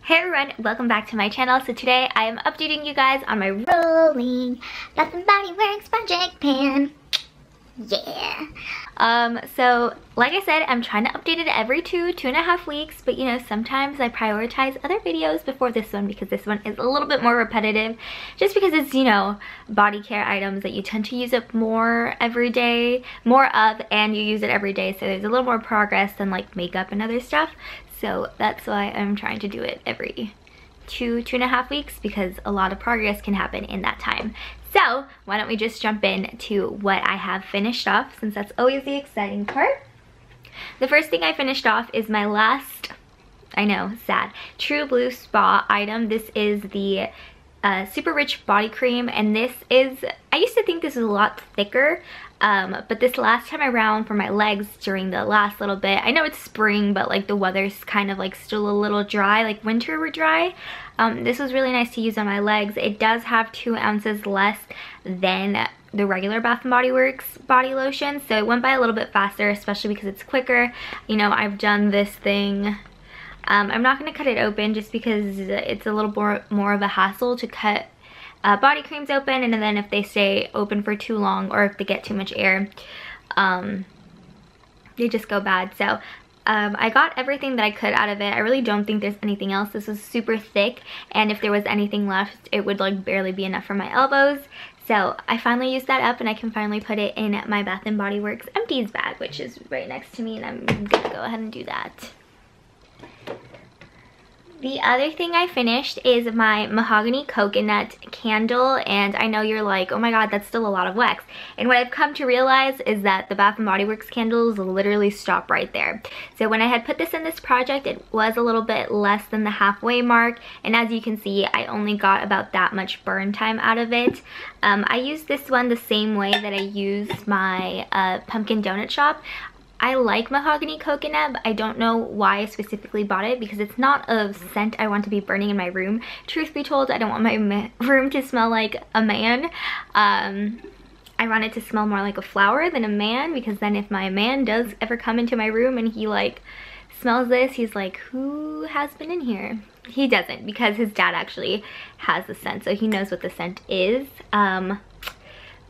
Hey everyone, welcome back to my channel. So today I am updating you guys on my rolling Bath & Body Works project pan. Yeah. So like I said, I'm trying to update it every 2.5 weeks, but you know, sometimes I prioritize other videos before this one because this one is a little bit more repetitive just because it's, you know, body care items that you tend to use up more every day, more of, and you use it every day, so there's a little more progress than like makeup and other stuff. So that's why I'm trying to do it every 2.5 weeks because a lot of progress can happen in that time. So why don't we just jump in to what I have finished off, since that's always the exciting part. The first thing I finished off is my last, I know, sad, True Blue Spa item. This is the Super Rich Body Cream, and this is, I used to think this was a lot thicker, but this last time around for my legs during the last little bit, I know it's spring, but like the weather's kind of like still a little dry, like winter were dry. This was really nice to use on my legs. It does have 2 ounces less than the regular Bath & Body Works body lotion, so it went by a little bit faster, especially because it's quicker. You know, I've done this thing. I'm not going to cut it open just because it's a little more of a hassle to cut body creams open, and then if they stay open for too long or if they get too much air, they just go bad. So I got everything that I could out of it. I really don't think there's anything else. This was super thick, and if there was anything left, it would like barely be enough for my elbows. So I finally used that up, and I can finally put it in my Bath & Body Works empties bag, which is right next to me, and I'm gonna go ahead and do that. The other thing I finished is my Mahogany Coconut candle, and I know you're like, oh my god, that's still a lot of wax. And what I've come to realize is that the Bath & Body Works candles literally stop right there. So when I had put this in this project, it was a little bit less than the halfway mark, and as you can see, I only got about that much burn time out of it. I used this one the same way that I used my pumpkin donut shop. I like Mahogany Coconut, but I don't know why I specifically bought it because it's not a scent I want to be burning in my room. Truth be told, I don't want my room to smell like a man. I want it to smell more like a flower than a man, because then if my man does ever come into my room and he like smells this, he's like, who has been in here? He doesn't, because his dad actually has the scent, so he knows what the scent is.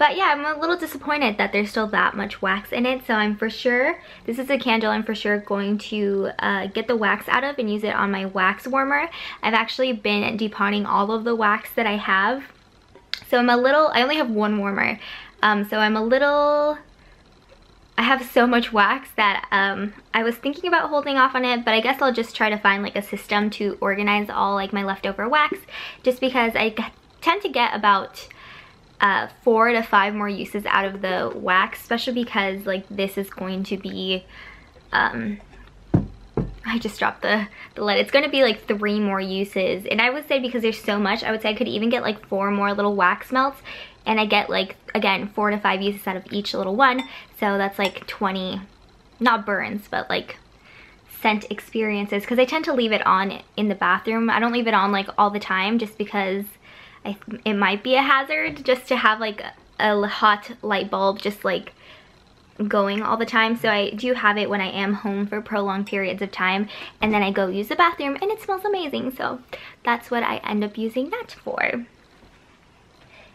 But yeah, I'm a little disappointed that there's still that much wax in it, so I'm for sure, this is a candle I'm for sure going to get the wax out of and use it on my wax warmer. I've actually been depotting all of the wax that I have, so I only have one warmer, so I have so much wax that I was thinking about holding off on it, but I guess I'll just try to find like a system to organize all like my leftover wax, just because I tend to get about 4 to 5 more uses out of the wax, especially because like this is going to be I just dropped the lid. It's going to be like 3 more uses, and I would say because there's so much, I would say I could even get like 4 more little wax melts, and I get like, again, 4 to 5 uses out of each little one, so that's like 20, not burns, but like scent experiences, because I tend to leave it on in the bathroom. I don't leave it on like all the time just because it might be a hazard just to have like a hot light bulb just like going all the time. So I do have it when I am home for prolonged periods of time, and then I go use the bathroom and it smells amazing, so that's what I end up using that for.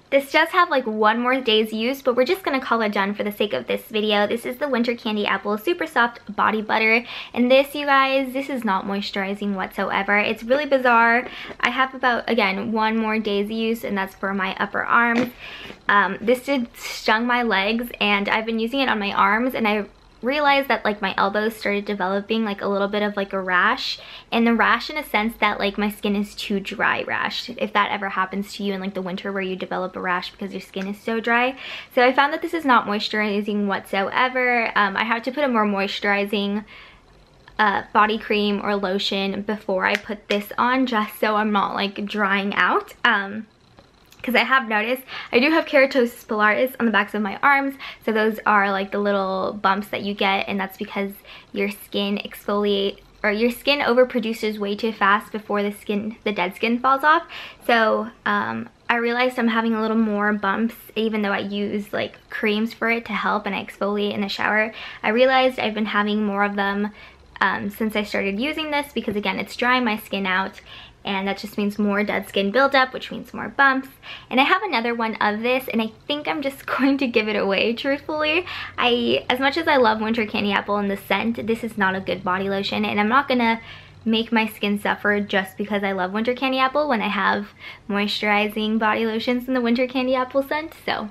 This does have like 1 more day's use, but we're just gonna call it done for the sake of this video. This is the Winter Candy Apple Super Soft Body Butter, and this, you guys, this is not moisturizing whatsoever. It's really bizarre. I have about, again, 1 more day's use, and that's for my upper arms. This did stung my legs, and I've been using it on my arms, and I realized that like my elbows started developing like a little bit of like a rash, and the rash in a sense that like my skin is too dry rash, if that ever happens to you in like the winter where you develop a rash because your skin is so dry. So I found that this is not moisturizing whatsoever. I have to put a more moisturizing body cream or lotion before I put this on, just so I'm not like drying out. Because I have noticed I do have keratosis pilaris on the backs of my arms, so those are like the little bumps that you get, and that's because your skin your skin overproduces way too fast before the dead skin falls off. So I realized I'm having a little more bumps, even though I use like creams for it to help and I exfoliate in the shower. I realized I've been having more of them since I started using this, because again, it's drying my skin out, and that just means more dead skin buildup, which means more bumps. And I have another one of this, and I think I'm just going to give it away, truthfully. As much as I love Winter Candy Apple and the scent, this is not a good body lotion, and I'm not gonna make my skin suffer just because I love Winter Candy Apple when I have moisturizing body lotions in the Winter Candy Apple scent. So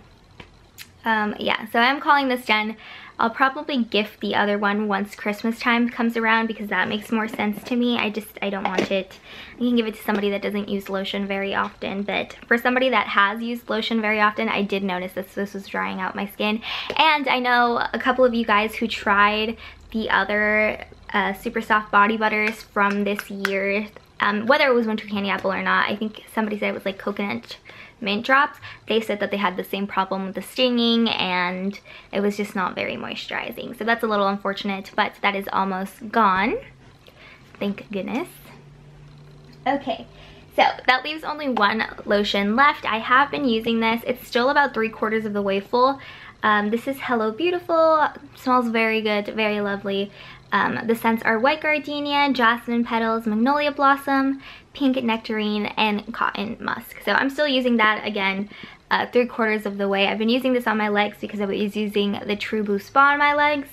yeah, so I'm calling this done. I'll probably gift the other one once Christmas time comes around because that makes more sense to me. I don't want it. You can give it to somebody that doesn't use lotion very often, but for somebody that has used lotion very often, I did notice that this was drying out my skin. And I know a couple of you guys who tried the other super soft body butters from this year, whether it was Winter Candy Apple or not. I think somebody said it was like coconut mint drops. They said that they had the same problem with the stinging, and it was just not very moisturizing. So that's a little unfortunate, but that is almost gone, thank goodness. Okay, so that leaves only one lotion left. I have been using this. It's still about 3/4 of the way full. This is Hello Beautiful. Smells very good, very lovely. The scents are white gardenia, jasmine petals, magnolia blossom, pink nectarine, and cotton musk. So I'm still using that again 3/4 of the way. I've been using this on my legs because I was using the True Blue Spa on my legs.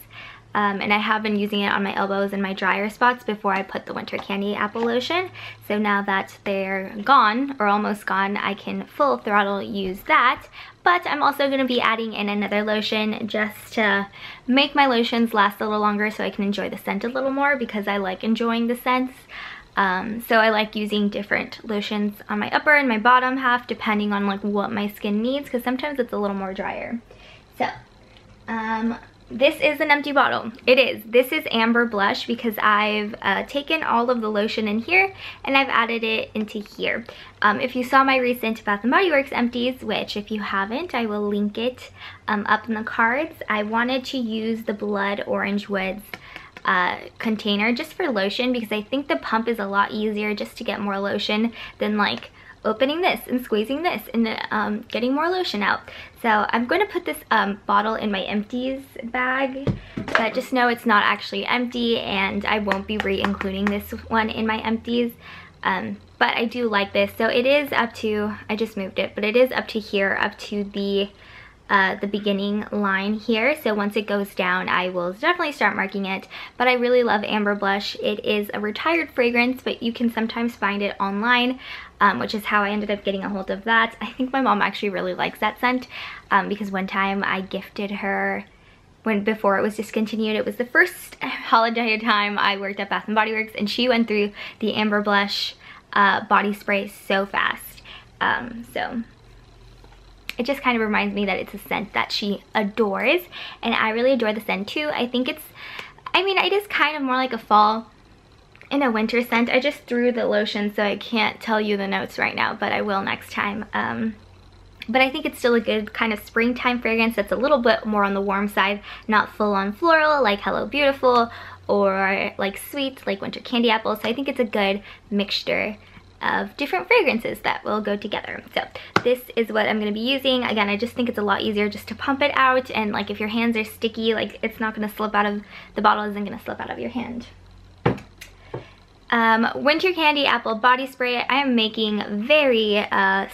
And I have been using it on my elbows and my drier spots before I put the Winter Candy Apple lotion. So now that they're gone, or almost gone, I can full throttle use that. But I'm also going to be adding in another lotion just to make my lotions last a little longer so I can enjoy the scent a little more, because I like enjoying the scents. So I like using different lotions on my upper and my bottom half depending on like what my skin needs, because sometimes it's a little more drier. So this is an empty bottle. It is. This is Amber Blush because I've taken all of the lotion in here and I've added it into here. If you saw my recent Bath & Body Works empties, which if you haven't, I will link it up in the cards, I wanted to use the Blood Orange Woods container just for lotion, because I think the pump is a lot easier just to get more lotion than like opening this and squeezing this and getting more lotion out. So I'm going to put this bottle in my empties bag, but just know it's not actually empty, and I won't be re-including this one in my empties. But I do like this. So it is up to, I just moved it, but it is up to here, up to the beginning line here. So once it goes down, I will definitely start marking it. But I really love Amber Blush. It is a retired fragrance, but you can sometimes find it online, which is how I ended up getting a hold of that. I think my mom actually really likes that scent because one time I gifted her, before it was discontinued, it was the first holiday time I worked at Bath & Body Works, and she went through the Amber Blush body spray so fast. So it just kind of reminds me that it's a scent that she adores, and I really adore the scent too. I think it's, I mean, it is kind of more like a fall and a winter scent. I just threw the lotion, so I can't tell you the notes right now, but I will next time. But I think it's still a good kind of springtime fragrance that's a little bit more on the warm side, not full on floral like Hello Beautiful or like sweet like Winter Candy Apple. So I think it's a good mixture of different fragrances that will go together. So this is what I'm going to be using. Again, I just think it's a lot easier just to pump it out, and like if your hands are sticky, like it's not going to slip out of the bottle, isn't going to slip out of your hand. Winter Candy Apple body spray. I am making very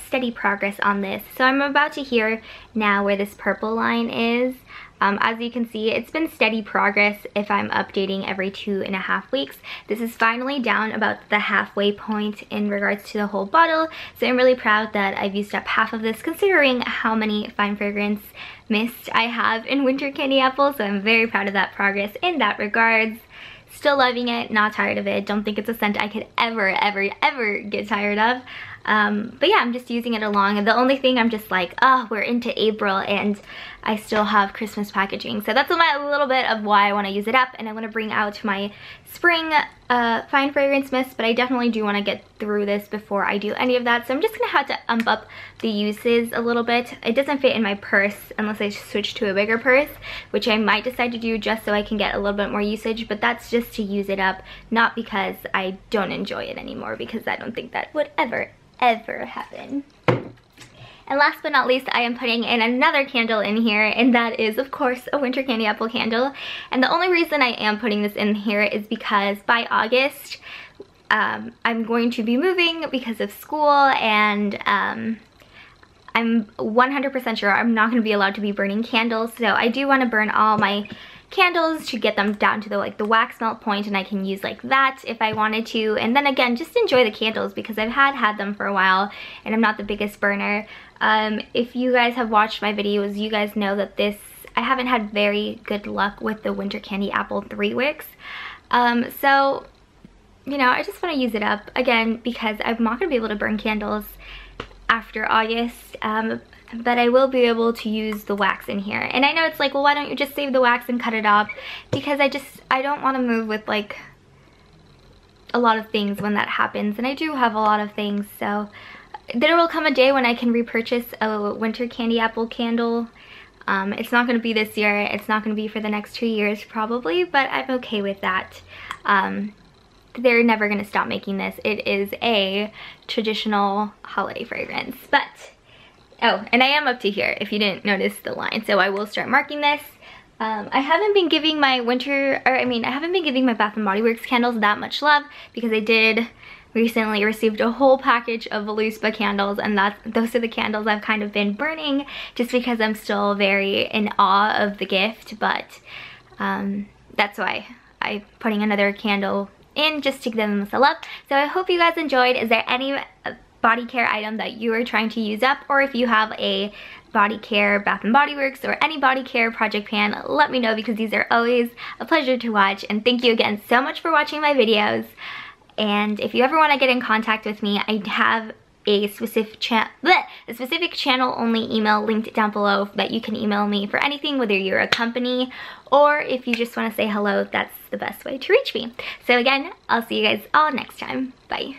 steady progress on this. So I'm about to hear now where this purple line is. As you can see, it's been steady progress if I'm updating every 2.5 weeks. This is finally down about the halfway point in regards to the whole bottle. So I'm really proud that I've used up half of this, considering how many fine fragrance mist I have in Winter Candy Apple. So I'm very proud of that progress in that regards. Still loving it, not tired of it. Don't think it's a scent I could ever get tired of. But yeah, I'm just using it along. And the only thing I'm just like, oh, we're into April and I still have Christmas packaging. So that's a little bit of why I want to use it up, and I want to bring out my spring fine fragrance mist, but I definitely do want to get through this before I do any of that. So I'm just going to have to ump up the uses a little bit. It doesn't fit in my purse unless I switch to a bigger purse, which I might decide to do just so I can get a little bit more usage, but that's just to use it up, not because I don't enjoy it anymore, because I don't think that would ever happen. And last but not least, I am putting in another candle in here, and that is, of course, a Winter Candy Apple candle. And the only reason I am putting this in here is because by August, I'm going to be moving because of school, and I'm 100% sure I'm not going to be allowed to be burning candles, so I do want to burn all my candles to get them down to the wax melt point, and I can use like that if I wanted to, and then again just enjoy the candles because I've had them for a while and I'm not the biggest burner. If you guys have watched my videos, you guys know that I haven't had very good luck with the Winter Candy Apple 3 wicks, so you know, I just want to use it up again because I'm not going to be able to burn candles after August, but I will be able to use the wax in here. And I know it's like, well, why don't you just save the wax and cut it up? Because I don't want to move with like a lot of things when that happens, and I do have a lot of things, so there will come a day when I can repurchase a Winter Candy Apple candle. It's not going to be this year, it's not going to be for the next 2 years probably, but I'm okay with that. They're never going to stop making this. It is a traditional holiday fragrance. But, oh, and I am up to here if you didn't notice the line. So I will start marking this. I haven't been giving my I haven't been giving my Bath & Body Works candles that much love because I did recently received a whole package of Voluspa candles, and those are the candles I've kind of been burning just because I'm still very in awe of the gift. But that's why I'm putting another candle in just to give them some love. So I hope you guys enjoyed. Is there any body care item that you are trying to use up, or if you have a body care Bath & Body Works or any body care project pan, let me know because these are always a pleasure to watch. And thank you again so much for watching my videos. And if you ever want to get in contact with me, I have a specific channel only email linked down below that you can email me for anything, whether you're a company or if you just want to say hello. That's the best way to reach me. So again, I'll see you guys all next time. Bye.